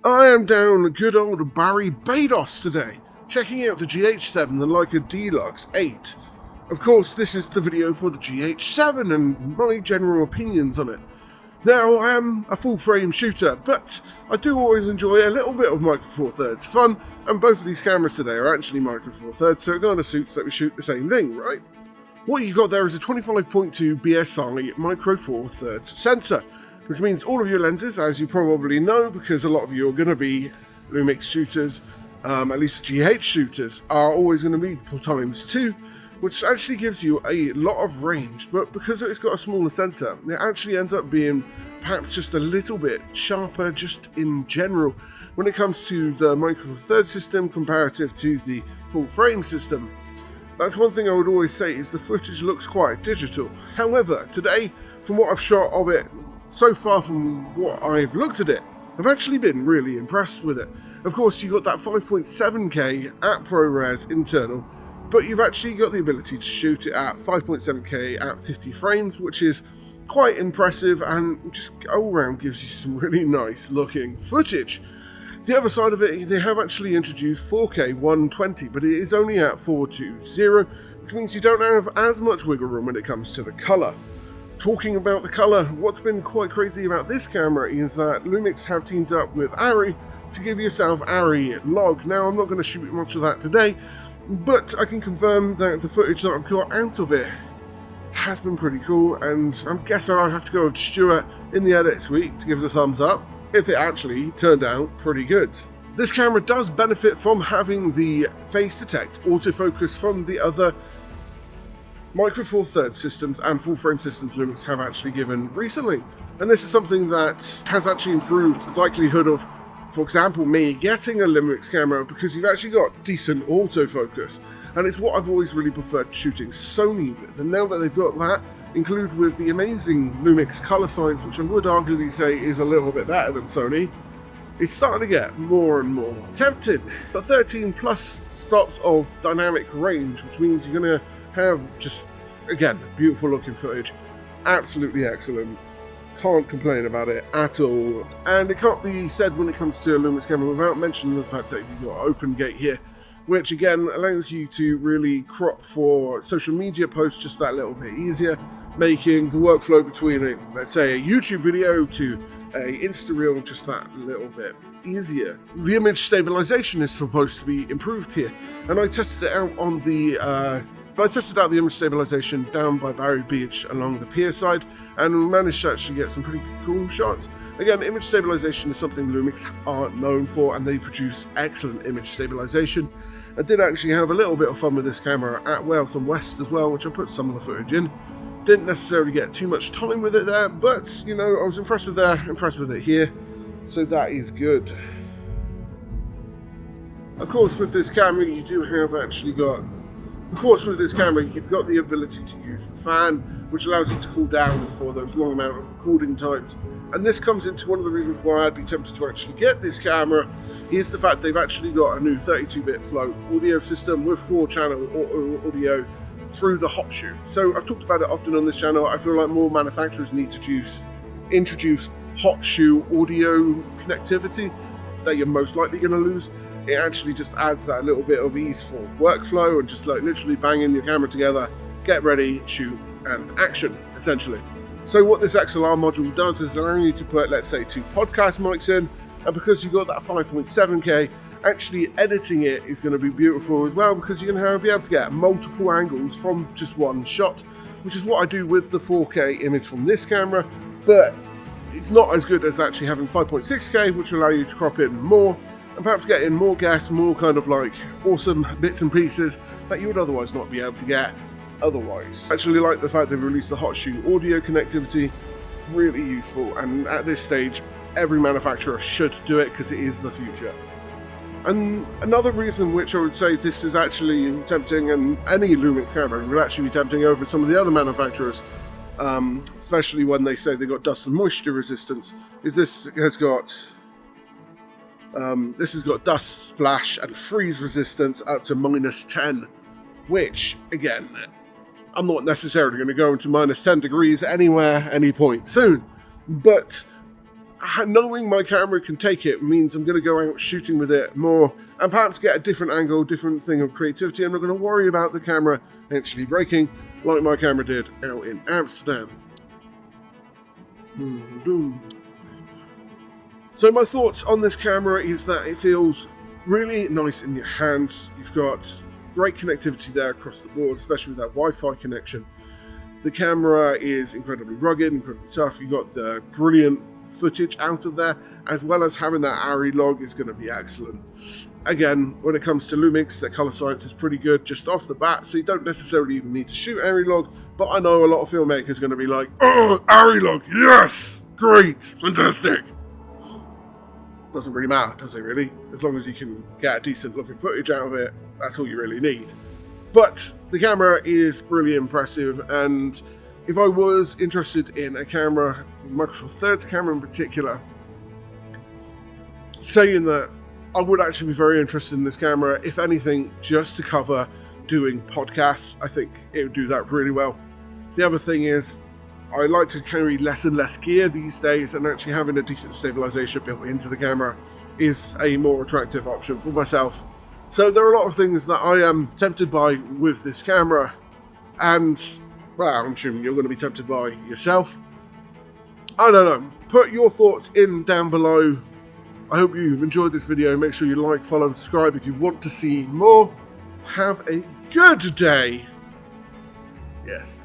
I am down good old Barry Bados today, checking out the GH7, the Leica Deluxe 8. Of course, this is the video for the GH7 and my general opinions on it. Now, I am a full-frame shooter, but I do always enjoy a little bit of Micro Four Thirds fun, and both of these cameras today are actually Micro Four Thirds, so it kind of suits that we shoot the same thing, right? What you've got there is a 25.2 BSI Micro Four Thirds sensor, which means all of your lenses, as you probably know, because a lot of you are going to be Lumix shooters, at least GH shooters, are always going to be ×2, which actually gives you a lot of range, but because it's got a smaller sensor, it actually ends up being perhaps just a little bit sharper just in general when it comes to the Micro Four Thirds system comparative to the full frame system. That's one thing I would always say, is the footage looks quite digital. However, today, from what I've shot of it, so far from what I've looked at it, I've actually been really impressed with it. Of course, you've got that 5.7K at ProRes internal, but you've actually got the ability to shoot it at 5.7K at 50 frames, which is quite impressive and just all around gives you some really nice looking footage. The other side of it, they have actually introduced 4K 120, but it is only at 420, which means you don't have as much wiggle room when it comes to the colour. Talking about the colour, what's been quite crazy about this camera is that Lumix have teamed up with ARRI to give yourself ARRI log. Now, I'm not going to shoot much of that today, but I can confirm that the footage that I've got out of it has been pretty cool, and I guess I'll have to go with Stuart in the edit suite to give it a thumbs up, if it actually turned out pretty good. This camera does benefit from having the Phase Detect Autofocus from the other Micro Four Thirds systems and full frame systems Lumix have actually given recently. And this is something that has actually improved the likelihood of, for example, me getting a Lumix camera, because you've actually got decent autofocus. And it's what I've always really preferred shooting Sony with. And now that they've got that, included with the amazing Lumix color science, which I would arguably say is a little bit better than Sony, it's starting to get more and more tempting. But 13 plus stops of dynamic range, which means you're going to have just, again, beautiful looking footage, absolutely excellent, can't complain about it at all. And it can't be said when it comes to a Lumix camera without mentioning the fact that you've got open gate here, which again allows you to really crop for social media posts just that little bit easier, making the workflow between let's say a YouTube video to a Insta reel just that little bit easier. The image stabilization is supposed to be improved here, and I tested it out on the I tested out the image stabilization down by Barry Beach along the pier side, and we managed to actually get some pretty cool shots. Again, image stabilization is something Lumix aren't known for, and they produce excellent image stabilization. I did actually have a little bit of fun with this camera at Wales and West as well, which I put some of the footage in. Didn't necessarily get too much time with it there, but you know, I was impressed with there, impressed with it here, so that is good. Of course, with this camera, you do have actually got you've got the ability to use the fan, which allows you to cool down for those long amount of recording times. And this comes into one of the reasons why I'd be tempted to actually get this camera, is the fact they've actually got a new 32-bit float audio system with 4-channel audio through the hot shoe. So I've talked about it often on this channel. I feel like more manufacturers need to introduce hot shoe audio connectivity that you're most likely going to lose. It actually just adds that little bit of ease for workflow and just like literally banging your camera together, get ready, shoot, and action, essentially. So what this XLR module does is allowing you to put, let's say, 2 podcast mics in, and because you've got that 5.7K, actually editing it is going to be beautiful as well, because you're going to be able to get multiple angles from just one shot, which is what I do with the 4K image from this camera, but it's not as good as actually having 5.6K, which will allow you to crop in more, and perhaps get in more gas, more kind of like awesome bits and pieces that you would otherwise not be able to get otherwise. I actually like the fact they've released the hot shoe audio connectivity. It's really useful, and at this stage, every manufacturer should do it because it is the future. And another reason which I would say this is actually tempting, and any Lumix camera would actually be tempting over some of the other manufacturers, especially when they say they got dust and moisture resistance, is this has got dust splash and freeze resistance up to -10, which, again, I'm not necessarily going to go into -10 degrees anywhere, any point soon, but knowing my camera can take it means I'm going to go out shooting with it more and perhaps get a different angle, different thing of creativity. I'm not going to worry about the camera actually breaking like my camera did out in Amsterdam. So my thoughts on this camera is that it feels really nice in your hands. You've got great connectivity there across the board, especially with that Wi-Fi connection. The camera is incredibly rugged, incredibly tough. You've got the brilliant footage out of there, as well as having that ARRI log is going to be excellent. Again, when it comes to Lumix, their color science is pretty good just off the bat, so you don't necessarily even need to shoot ARRI log, but I know a lot of filmmakers are going to be like, oh, ARRI log, yes, great, fantastic. Doesn't really matter, does it really? As long as you can get a decent looking footage out of it, that's all you really need. But the camera is really impressive, and if I was interested in a camera, Micro Four Thirds camera in particular, saying that I would actually be very interested in this camera, if anything, just to cover doing podcasts. I think it would do that really well. The other thing is, I like to carry less and less gear these days, and actually having a decent stabilization built into the camera is a more attractive option for myself. So there are a lot of things that I am tempted by with this camera, and well, I'm assuming you're going to be tempted by yourself. I don't know. Put your thoughts in down below. I hope you've enjoyed this video. Make sure you like, follow, and subscribe if you want to see more. Have a good day. Yes.